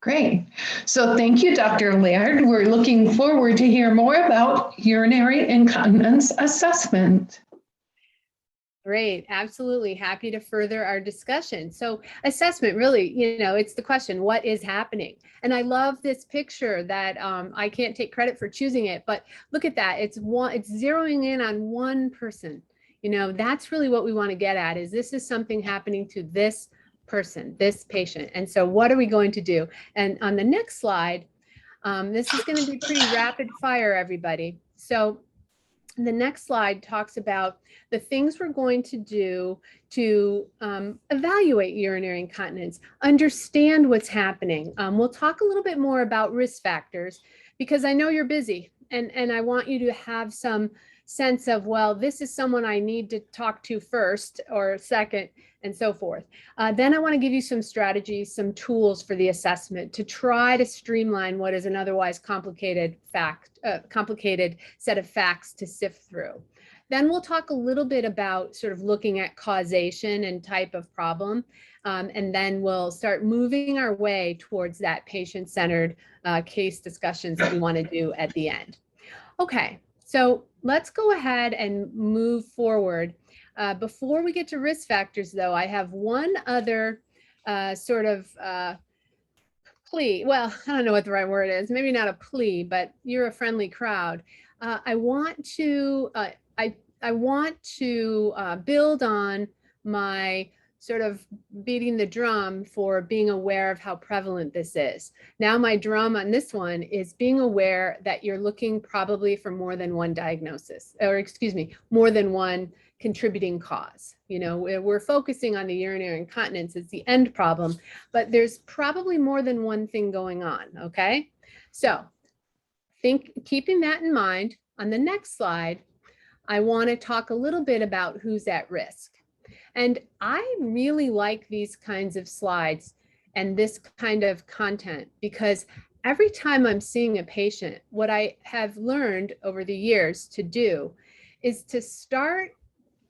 Great. So thank you, Dr. Laird. We're looking forward to hear more about urinary incontinence assessment. Great, absolutely. Happy to further our discussion. So assessment, really, it's the question, what is happening? And I love this picture that I can't take credit for choosing it, but look at that. It's zeroing in on one person. That's really what we want to get at, is this is something happening to this person, this patient. And so what are we going to do? And on the next slide, this is going to be pretty rapid fire, everybody. So the next slide talks about the things we're going to do to evaluate urinary incontinence, understand what's happening. We'll talk a little bit more about risk factors, because I know you're busy, and I want you to have some sense of, well, this is someone I need to talk to first or second, and so forth. Then I want to give you some strategies, some tools for the assessment to try to streamline what is an otherwise complicated set of facts to sift through. Then we'll talk a little bit about sort of looking at causation and type of problem, and then we'll start moving our way towards that patient-centered case discussions that we want to do at the end. Okay, so let's go ahead and move forward. Before we get to risk factors, though, I have one other plea. Well, I don't know what the right word is. Maybe not a plea, but you're a friendly crowd. I want to build on my sort of beating the drum for being aware of how prevalent this is. Now my drum on this one is being aware that you're looking probably for more than one diagnosis, or excuse me, more than one contributing cause. We're focusing on the urinary incontinence as the end problem, but there's probably more than one thing going on, okay? So keeping that in mind, on the next slide, I want to talk a little bit about who's at risk. And I really like these kinds of slides and this kind of content, because every time I'm seeing a patient, what I have learned over the years to do is to start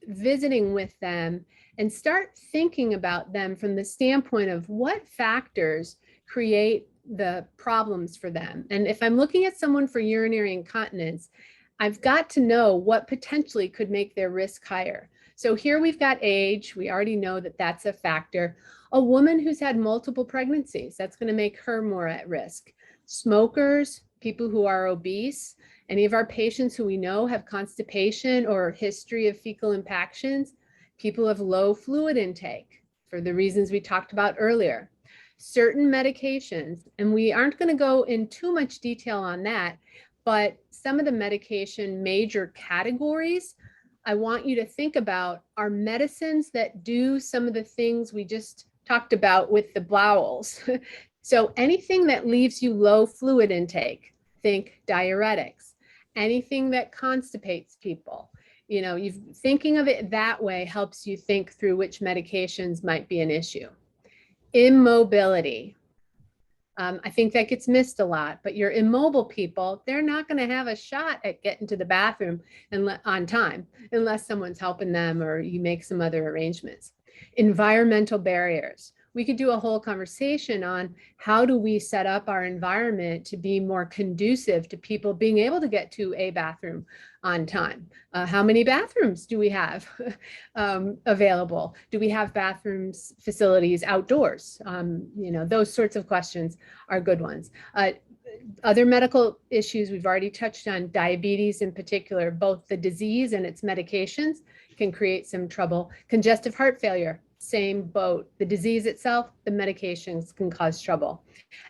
visiting with them and start thinking about them from the standpoint of what factors create the problems for them. And if I'm looking at someone for urinary incontinence, I've got to know what potentially could make their risk higher. So here we've got age. We already know that that's a factor. A woman who's had multiple pregnancies, that's going to make her more at risk. Smokers, people who are obese, any of our patients who we know have constipation or history of fecal impactions, people of low fluid intake for the reasons we talked about earlier. Certain medications, and we aren't going to go in too much detail on that, but some of the medication major categories I want you to think about are medicines that do some of the things we just talked about with the bowels. So anything that leaves you low fluid intake, think diuretics. Anything that constipates people, thinking of it that way helps you think through which medications might be an issue. Immobility. I think that gets missed a lot, but your immobile people, they're not going to have a shot at getting to the bathroom on time unless someone's helping them or you make some other arrangements. Environmental barriers. We could do a whole conversation on how do we set up our environment to be more conducive to people being able to get to a bathroom on time. How many bathrooms do we have available? Do we have bathrooms facilities outdoors? Those sorts of questions are good ones. Other medical issues we've already touched on, diabetes in particular, both the disease and its medications can create some trouble. Congestive heart failure, same boat. The disease itself, the medications can cause trouble.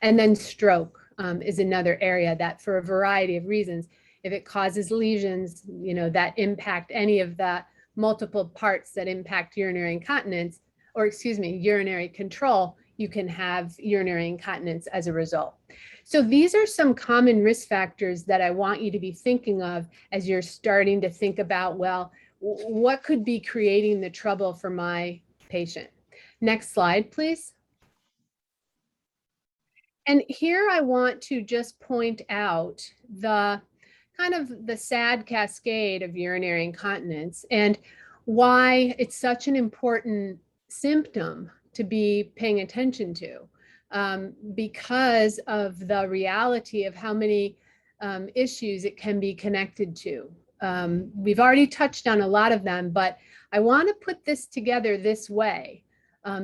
And then stroke is another area that, for a variety of reasons, if it causes lesions, that impact any of the multiple parts that impact urinary incontinence, or urinary control, you can have urinary incontinence as a result. So these are some common risk factors that I want you to be thinking of as you're starting to think about, well, what could be creating the trouble for my patient? Next slide, please. And here I want to just point out the kind of the sad cascade of urinary incontinence and why it's such an important symptom to be paying attention to. because of the reality of how many issues it can be connected to. We've already touched on a lot of them, but I want to put this together this way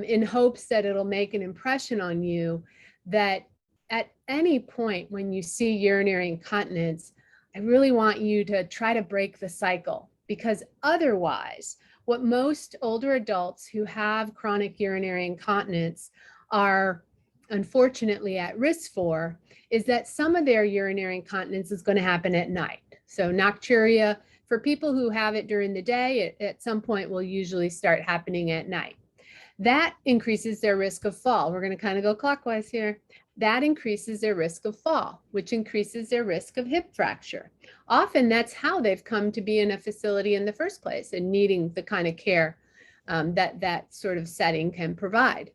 in hopes that it'll make an impression on you that at any point when you see urinary incontinence, I really want you to try to break the cycle, because otherwise, what most older adults who have chronic urinary incontinence are unfortunately at risk for is that some of their urinary incontinence is going to happen at night. So nocturia, for people who have it during the day, at some point will usually start happening at night. That increases their risk of fall. We're going to kind of go clockwise here. That increases their risk of fall, which increases their risk of hip fracture. Often that's how they've come to be in a facility in the first place and needing the kind of care that sort of setting can provide.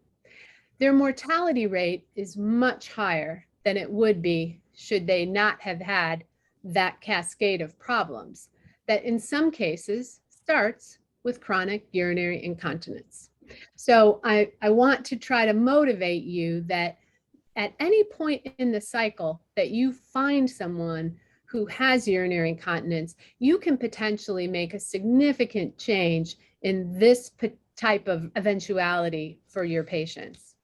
Their mortality rate is much higher than it would be should they not have had that cascade of problems that in some cases starts with chronic urinary incontinence. So I want to try to motivate you that at any point in the cycle that you find someone who has urinary incontinence, you can potentially make a significant change in this type of eventuality for your patients.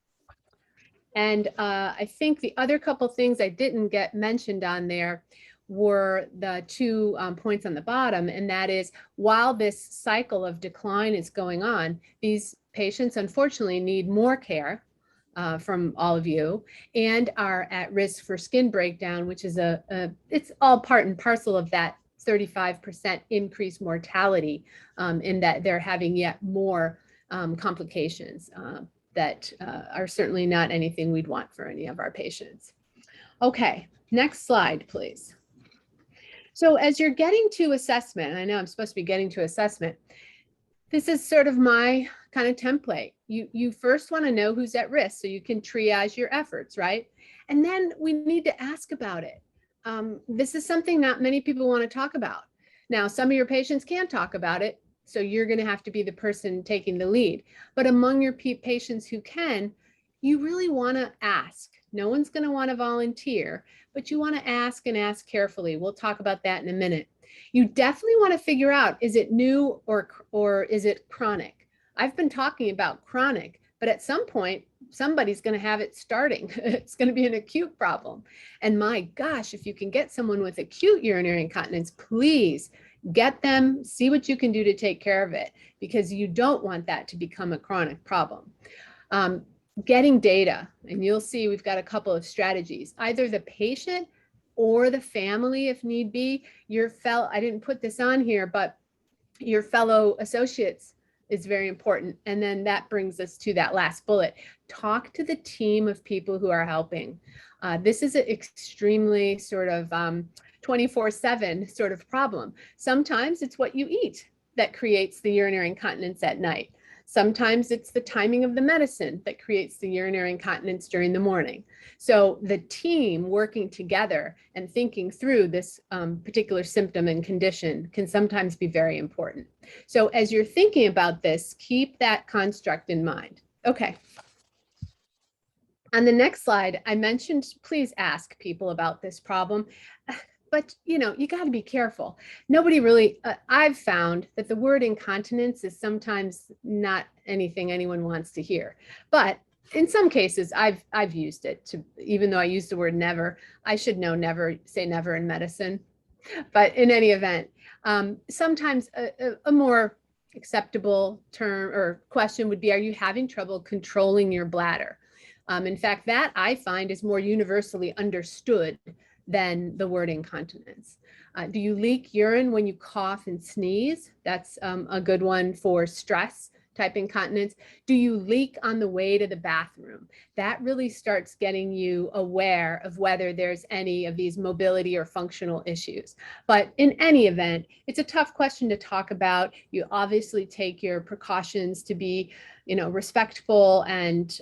And I think the other couple things I didn't get mentioned on there were the two points on the bottom, and that is, while this cycle of decline is going on, these patients unfortunately need more care from all of you and are at risk for skin breakdown, which is it's all part and parcel of that 35% increased mortality in that they're having yet more complications that are certainly not anything we'd want for any of our patients. Okay, next slide, please. So as you're getting to assessment, I know I'm supposed to be getting to assessment, this is sort of my kind of template. You first want to know who's at risk so you can triage your efforts, right? And then we need to ask about it. This is something not many people want to talk about. Now, some of your patients can talk about it, so you're going to have to be the person taking the lead. But among your patients who can, you really want to ask. No one's going to want to volunteer, but you want to ask and ask carefully. We'll talk about that in a minute. You definitely want to figure out, is it new or is it chronic? I've been talking about chronic, but at some point, somebody's going to have it starting. It's going to be an acute problem. And my gosh, if you can get someone with acute urinary incontinence, please get them, see what you can do to take care of it, because you don't want that to become a chronic problem. Getting data, and you'll see we've got a couple of strategies. Either the patient or the family, if need be, I didn't put this on here, but your fellow associates is very important. And then that brings us to that last bullet. Talk to the team of people who are helping. This is an extremely sort of 24/7 sort of problem. Sometimes it's what you eat that creates the urinary incontinence at night. Sometimes it's the timing of the medicine that creates the urinary incontinence during the morning. So the team working together and thinking through this particular symptom and condition can sometimes be very important. So as you're thinking about this, keep that construct in mind. Okay. On the next slide, I mentioned, please ask people about this problem. But, you got to be careful. Nobody really, I've found that the word incontinence is sometimes not anything anyone wants to hear. But in some cases, I've used it even though I use the word never. I should know never, say never in medicine. But in any event, sometimes a more acceptable term or question would be, are you having trouble controlling your bladder? In fact, that I find is more universally understood than the word incontinence. Do you leak urine when you cough and sneeze? That's a good one for stress type incontinence. Do you leak on the way to the bathroom? That really starts getting you aware of whether there's any of these mobility or functional issues. But in any event, it's a tough question to talk about. You obviously take your precautions to be respectful and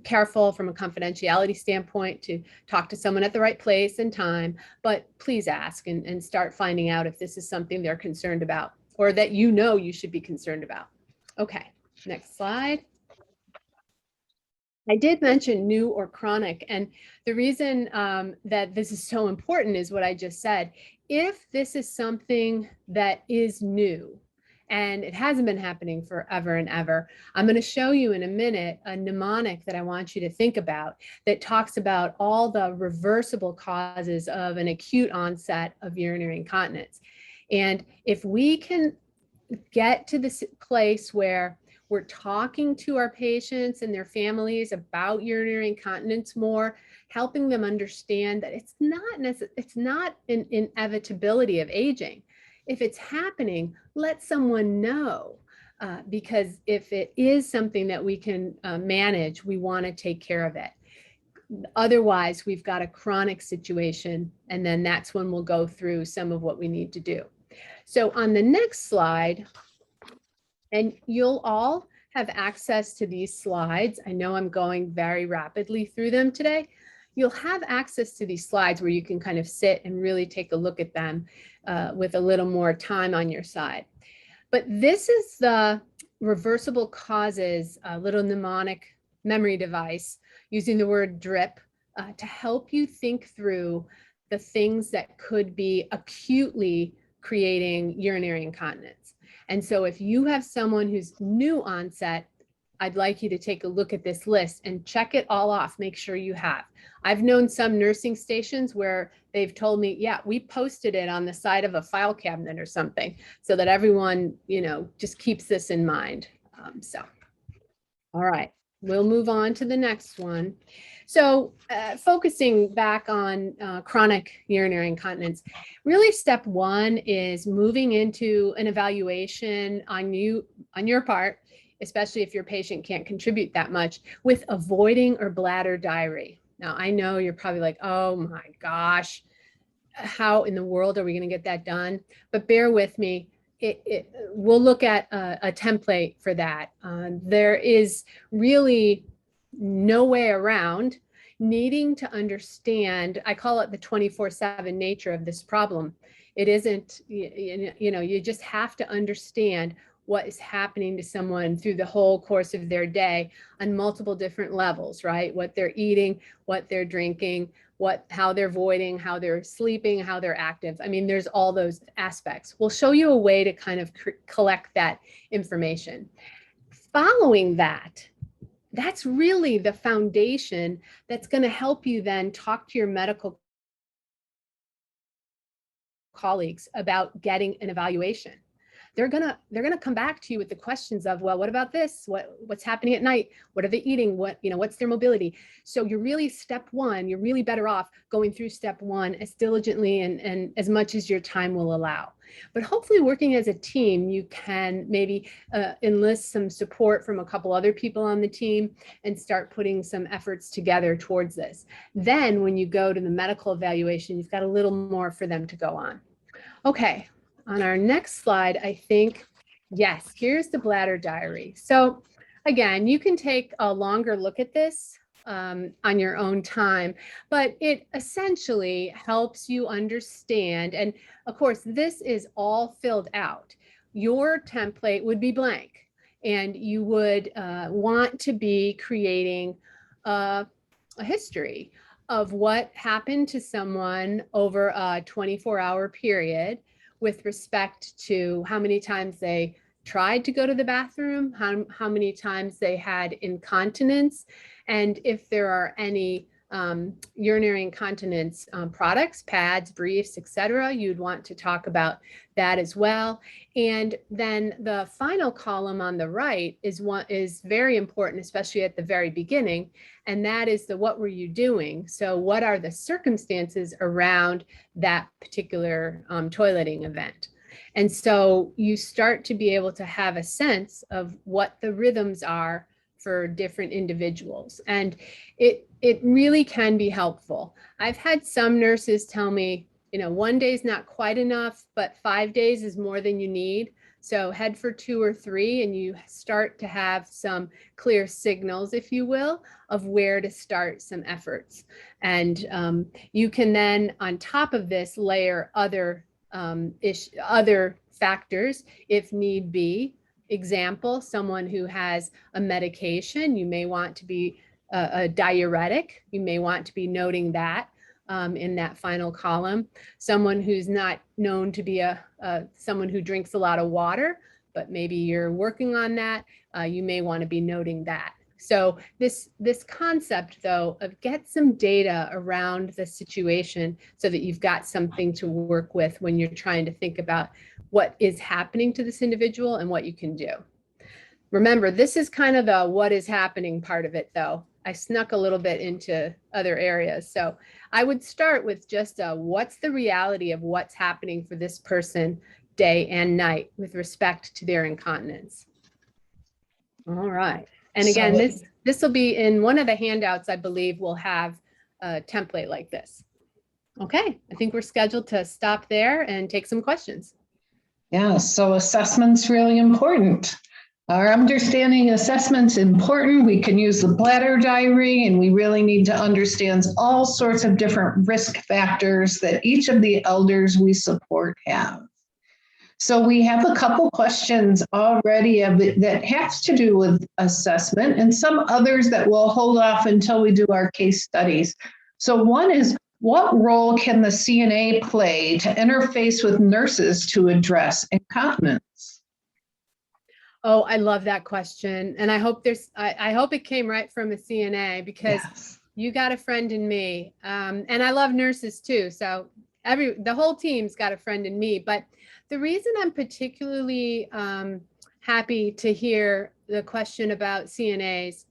careful from a confidentiality standpoint, to talk to someone at the right place and time, but please ask and start finding out if this is something they're concerned about or that you should be concerned about. Okay, next slide. I did mention new or chronic, and the reason that this is so important is what I just said. If this is something that is new and it hasn't been happening forever and ever, I'm going to show you in a minute a mnemonic that I want you to think about that talks about all the reversible causes of an acute onset of urinary incontinence. And if we can get to this place where we're talking to our patients and their families about urinary incontinence more, helping them understand that it's not an inevitability of aging. If it's happening, let someone know. Because if it is something that we can manage, we want to take care of it. Otherwise, we've got a chronic situation, and then that's when we'll go through some of what we need to do. So on the next slide, and you'll all have access to these slides. I know I'm going very rapidly through them today. You'll have access to these slides where you can kind of sit and really take a look at them with a little more time on your side. But this is the Reversible Causes little mnemonic memory device using the word DRIP to help you think through the things that could be acutely creating urinary incontinence. And so if you have someone who's new onset, I'd like you to take a look at this list and check it all off, make sure you have. I've known some nursing stations where they've told me, yeah, we posted it on the side of a file cabinet or something so that everyone, just keeps this in mind. All right, we'll move on to the next one. So focusing back on chronic urinary incontinence, really step one is moving into an evaluation on your part, especially if your patient can't contribute that much, with avoiding or bladder diary. Now, I know you're probably like, oh my gosh, how in the world are we going to get that done? But bear with me. We'll look at a template for that. There is really no way around needing to understand. I call it the 24/7 nature of this problem. It isn't, you just have to understand what is happening to someone through the whole course of their day on multiple different levels, right? What they're eating, what they're drinking, how they're voiding, how they're sleeping, how they're active. I mean, there's all those aspects. We'll show you a way to kind of collect that information. Following that, that's really the foundation that's going to help you then talk to your medical colleagues about getting an evaluation. They're gonna come back to you with the questions of, well, what about this? What's happening at night? What are they eating? What's their mobility? So you're really you're really better off going through step one as diligently and as much as your time will allow. But hopefully working as a team, you can maybe enlist some support from a couple other people on the team and start putting some efforts together towards this. Then when you go to the medical evaluation, you've got a little more for them to go on. Okay. On our next slide, I think, yes, here's the bladder diary. So again, you can take a longer look at this on your own time, but it essentially helps you understand. And of course, this is all filled out. Your template would be blank, and you would want to be creating a history of what happened to someone over a 24-hour period, with respect to how many times they tried to go to the bathroom, how many times they had incontinence, and if there are any urinary incontinence products, pads, briefs, etc. You'd want to talk about that as well. And then the final column on the right is very important, especially at the very beginning, and that is the what were you doing? So what are the circumstances around that particular toileting event? And so you start to be able to have a sense of what the rhythms are for different individuals. And it really can be helpful. I've had some nurses tell me, one day is not quite enough, but 5 days is more than you need. So head for 2 or 3, and you start to have some clear signals, if you will, of where to start some efforts. And you can then, on top of this, layer other factors if need be. Example, someone who has a medication, you may want to be a diuretic. You may want to be noting that in that final column. Someone who's not known to be someone who drinks a lot of water, but maybe you're working on that, you may want to be noting that. So this concept, though, of get some data around the situation so that you've got something to work with when you're trying to think about what is happening to this individual and what you can do. Remember, this is kind of the what is happening part of it, though. I snuck a little bit into other areas. So I would start with just what's the reality of what's happening for this person day and night with respect to their incontinence. All right. And again, this will be in one of the handouts, I believe we'll have a template like this. Okay, I think we're scheduled to stop there and take some questions. Yeah, so assessment's really important. Our understanding assessment's important. We can use the Bladder Diary, and we really need to understand all sorts of different risk factors that each of the elders we support have. So we have a couple questions already that has to do with assessment, and some others that we'll hold off until we do our case studies. So one is, what role can the CNA play to interface with nurses to address incontinence? Oh, I love that question. And I hope I hope it came right from a CNA, because yes, you got a friend in me. And I love nurses too. So the whole team's got a friend in me. But the reason I'm particularly happy to hear the question about CNAs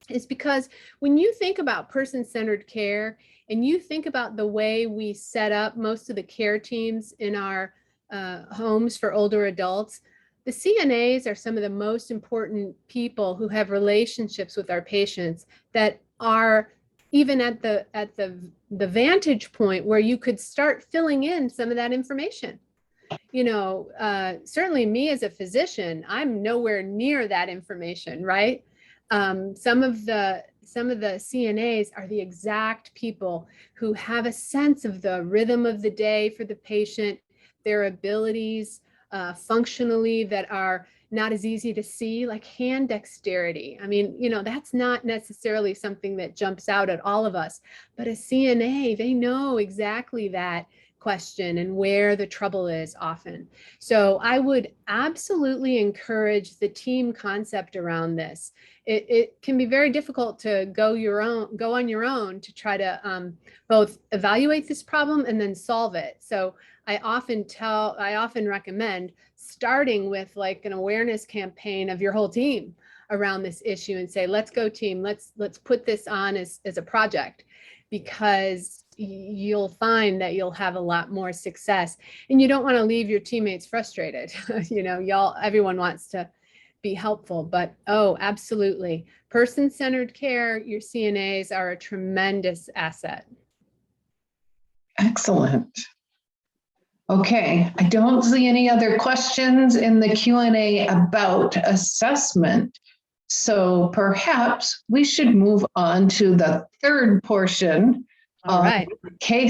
is because when you think about person-centered care and you think about the way we set up most of the care teams in our homes for older adults, the CNAs are some of the most important people who have relationships with our patients that are even at the vantage point where you could start filling in some of that information. You know, certainly me as a physician, I'm nowhere near that information, right? Some of the CNAs are the exact people who have a sense of the rhythm of the day for the patient, their abilities functionally that are not as easy to see, like hand dexterity. I mean, you know, that's not necessarily something that jumps out at all of us, but a CNA, they know exactly that question and where the trouble is often. So I would absolutely encourage the team concept around this. It can be very difficult to go on your own to try to both evaluate this problem and then solve it. So I often recommend starting with like an awareness campaign of your whole team around this issue and say, let's go team, let's put this on as a project, because you'll find that you'll have a lot more success, and you don't want to leave your teammates frustrated. You know, everyone wants to be helpful, but oh, absolutely. Person-centered care, your CNAs are a tremendous asset. Excellent. Okay, I don't see any other questions in the Q&A about assessment. So perhaps we should move on to the third portion of the case